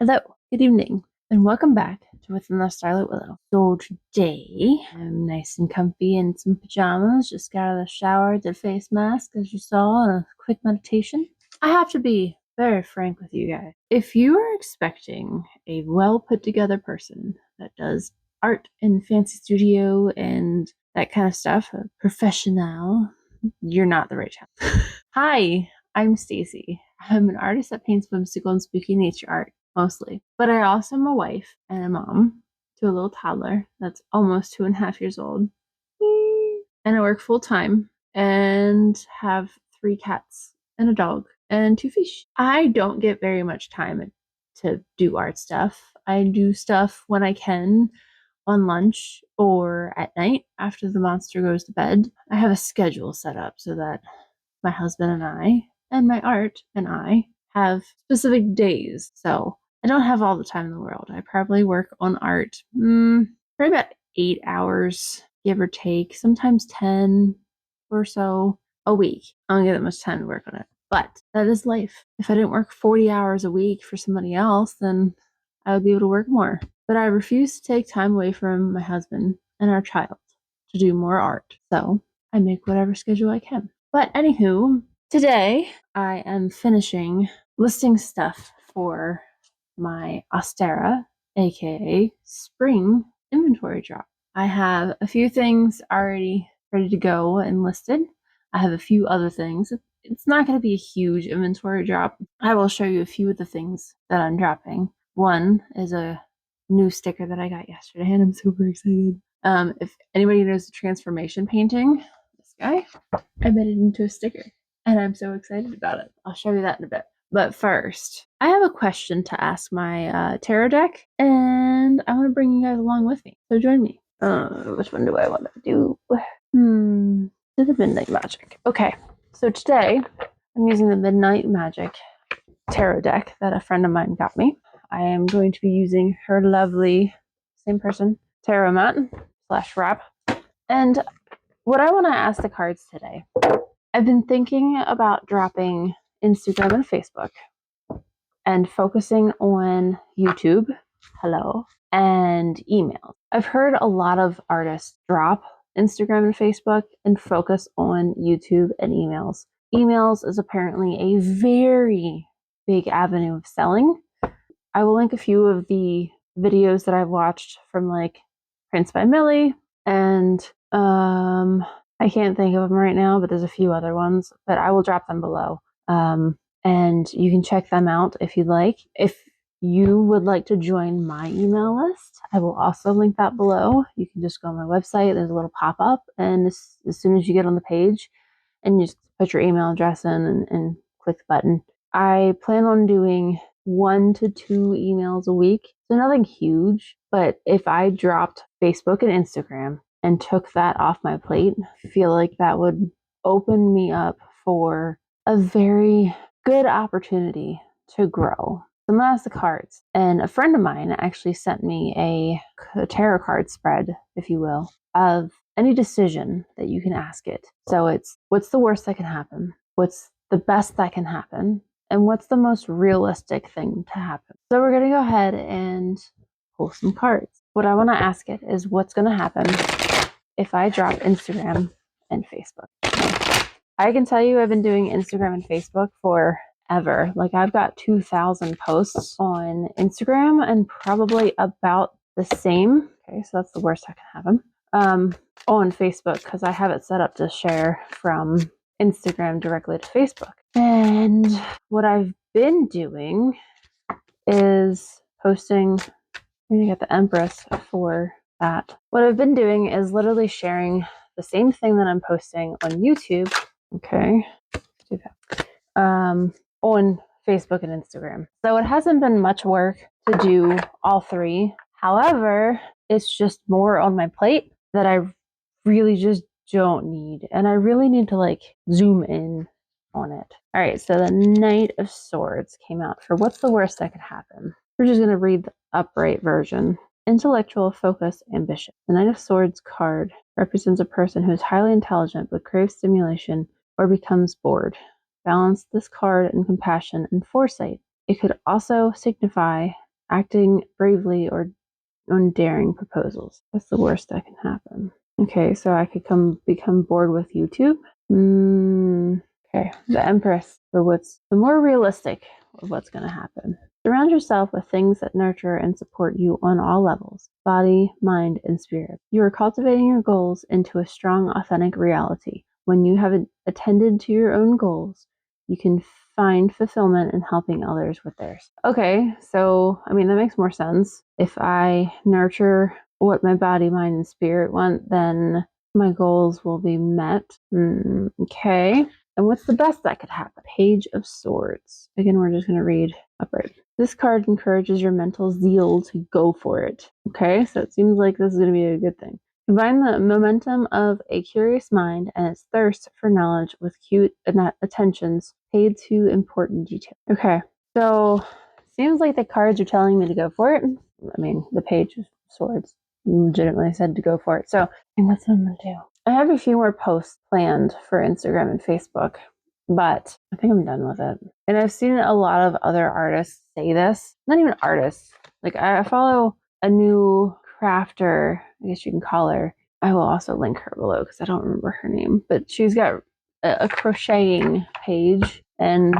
Hello, good evening, and welcome back to Within the Starlit Willow. So today, I'm nice and comfy in some pajamas, just got out of the shower, did face mask, as you saw, and a quick meditation. I have to be very frank with you guys. If you are expecting a well put together person that does art in fancy studio and that kind of stuff, a professional, you're not the right child. Hi, I'm Stacy. I'm an artist that paints whimsical and spooky nature art, mostly. But I also am a wife and a mom to a little toddler that's almost 2.5 years old. And I work full time and have 3 cats and a dog and 2 fish. I don't get very much time to do art stuff. I do stuff when I can on lunch or at night after the monster goes to bed. I have a schedule set up so that my husband and I, and my art and I, have specific days. So I don't have all the time in the world. I probably work on art for about 8 hours, give or take, sometimes 10 or so a week. I don't get that much time to work on it. But that is life. If I didn't work 40 hours a week for somebody else, then I would be able to work more. But I refuse to take time away from my husband and our child to do more art. So I make whatever schedule I can. But anywho, today I am finishing listing stuff for my Ostara, aka spring inventory drop. I have a few things already ready to go and listed. I have a few other things. It's not going to be a huge inventory drop. I will show you a few of the things that I'm dropping. One is a new sticker that I got yesterday, and I'm super excited. If anybody knows the transformation painting, this guy, I made it into a sticker, and I'm so excited about it. I'll show you that in a bit. But first, I have a question to ask my tarot deck, and I want to bring you guys along with me. So join me. Which one do I want to do? To the Midnight Magic. Okay, so today I'm using the Midnight Magic tarot deck that a friend of mine got me. I am going to be using her lovely, same person, tarot mat / wrap. And what I want to ask the cards today, I've been thinking about dropping Instagram and Facebook and focusing on YouTube, hello, and email. I've heard a lot of artists drop Instagram and Facebook and focus on YouTube and emails. Emails is apparently a very big avenue of selling. I will link a few of the videos that I've watched from like Prince by Millie and I can't think of them right now, but there's a few other ones, but I will drop them below. And you can check them out if you'd like. If you would like to join my email list, I will also link that below. You can just go on my website. There's a little pop-up, and as soon as you get on the page and you just put your email address in and click the button. I plan on doing 1 to 2 emails a week. So nothing huge, but if I dropped Facebook and Instagram and took that off my plate, I feel like that would open me up for a very good opportunity to grow. So I'm gonna ask the cards. And a friend of mine actually sent me a tarot card spread, if you will, of any decision that you can ask it. So it's what's the worst that can happen? What's the best that can happen? And what's the most realistic thing to happen? So we're gonna go ahead and pull some cards. What I wanna ask it is what's gonna happen if I drop Instagram and Facebook. I can tell you I've been doing Instagram and Facebook forever. Like I've got 2,000 posts on Instagram and probably about the same. Okay, so that's the worst that can happen. On Facebook because I have it set up to share from Instagram directly to Facebook. And what I've been doing is posting. I'm gonna get the Empress for that. What I've been doing is literally sharing the same thing that I'm posting on YouTube. Okay, do that. On Facebook and Instagram. So it hasn't been much work to do all three. However, it's just more on my plate that I really just don't need. And I really need to like zoom in on it. All right, so the Knight of Swords came out for what's the worst that could happen. We're just going to read the upright version. Intellectual focus, ambition. The Knight of Swords card represents a person who is highly intelligent but craves stimulation or becomes bored. Balance this card in compassion and foresight. It could also signify acting bravely or on daring proposals. That's the worst that can happen. Okay, so I could become bored with YouTube. Okay, the Empress, for what's the more realistic of what's going to happen. Surround yourself with things that nurture and support you on all levels, body, mind, and spirit. You are cultivating your goals into a strong, authentic reality. When you have attended to your own goals, you can find fulfillment in helping others with theirs. Okay, so I mean, that makes more sense. If I nurture what my body, mind, and spirit want, then my goals will be met. Okay. And what's the best that could happen? Page of Swords. Again, we're just going to read upright. This card encourages your mental zeal to go for it. Okay, so it seems like this is going to be a good thing. Combine the momentum of a curious mind and its thirst for knowledge with cute attentions paid to important details. Okay, so seems like the cards are telling me to go for it. I mean, the Page of Swords legitimately said to go for it. So, and that's what I'm going to do. I have a few more posts planned for Instagram and Facebook, but I think I'm done with it. And I've seen a lot of other artists say this. Not even artists. Like, I follow a new crafter, I guess you can call her. I will also link her below because I don't remember her name. But she's got a crocheting page, and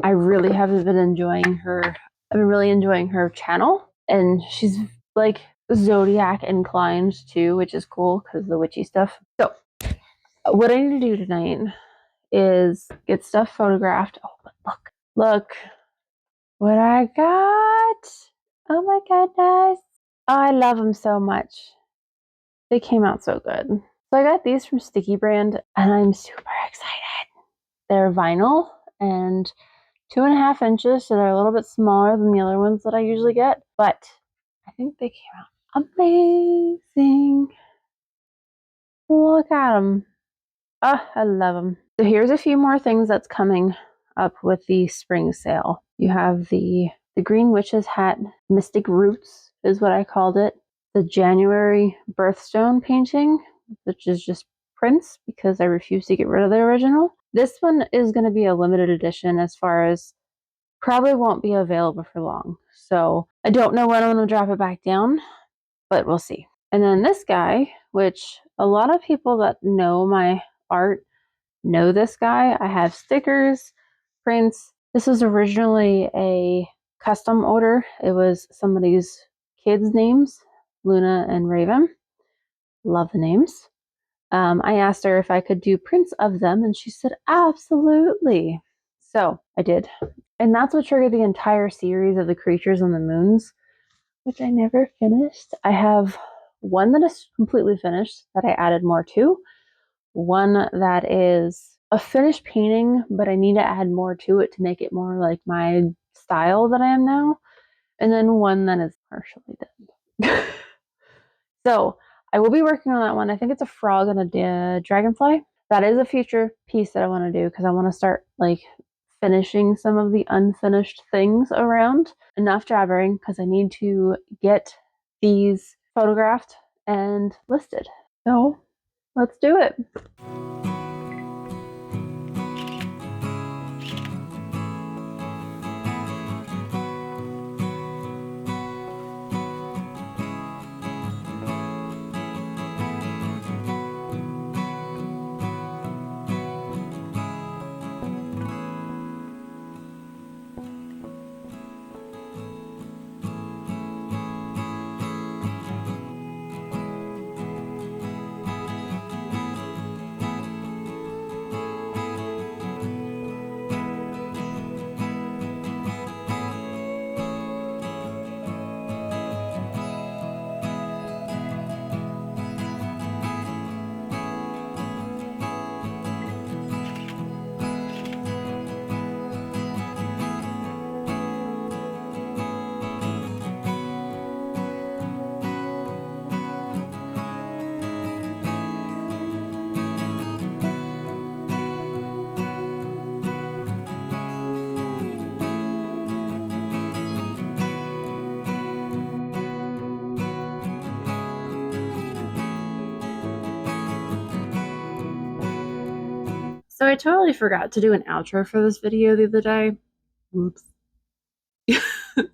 I really haven't been enjoying her. I've been really enjoying her channel, and she's like zodiac inclined too, which is cool because of the witchy stuff. So what I need to do tonight is get stuff photographed. Oh, but look what I got. Oh my goodness. Oh, I love them so much. They came out so good. So I got these from Sticky Brand, and I'm super excited. They're vinyl and 2.5 inches, so they're a little bit smaller than the other ones that I usually get, but I think they came out amazing. Look at them. Oh, I love them. So here's a few more things that's coming up with the spring sale. You have the Green Witch's Hat Mystic Roots is what I called it. The January Birthstone painting, which is just prints because I refuse to get rid of the original. This one is going to be a limited edition as far as probably won't be available for long. So I don't know when I'm going to drop it back down, but we'll see. And then this guy, which a lot of people that know my art know this guy. I have stickers, prints. This was originally a custom order. It was somebody's kids' names, Luna and Raven. Love the names. I asked her if I could do prints of them, and she said, absolutely. So I did. And that's what triggered the entire series of the Creatures on the Moons, which I never finished. I have one that is completely finished that I added more to, one that is a finished painting, but I need to add more to it to make it more like my style that I am now, and then one that is partially done. So I will be working on that one. I think it's a frog and a dragonfly. That is a future piece that I want to do because I want to start like finishing some of the unfinished things around. Enough jabbering because I need to get these photographed and listed. So let's do it. So I totally forgot to do an outro for this video the other day. Oops.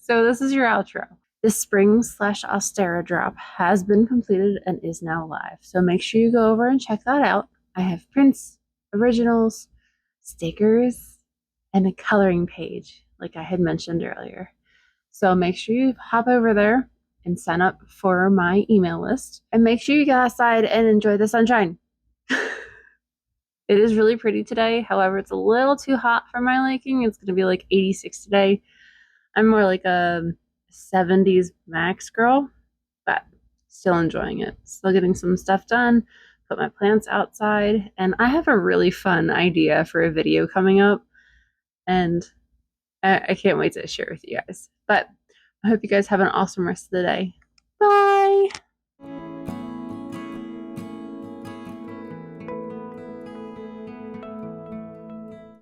So this is your outro. The spring/Ostara drop has been completed and is now live. So make sure you go over and check that out. I have prints, originals, stickers, and a coloring page, like I had mentioned earlier. So make sure you hop over there and sign up for my email list. And make sure you get outside and enjoy the sunshine. It is really pretty today. However, it's a little too hot for my liking. It's going to be like 86 today. I'm more like a 70s max girl, but still enjoying it. Still getting some stuff done. Put my plants outside. And I have a really fun idea for a video coming up. And I can't wait to share with you guys. But I hope you guys have an awesome rest of the day. Bye.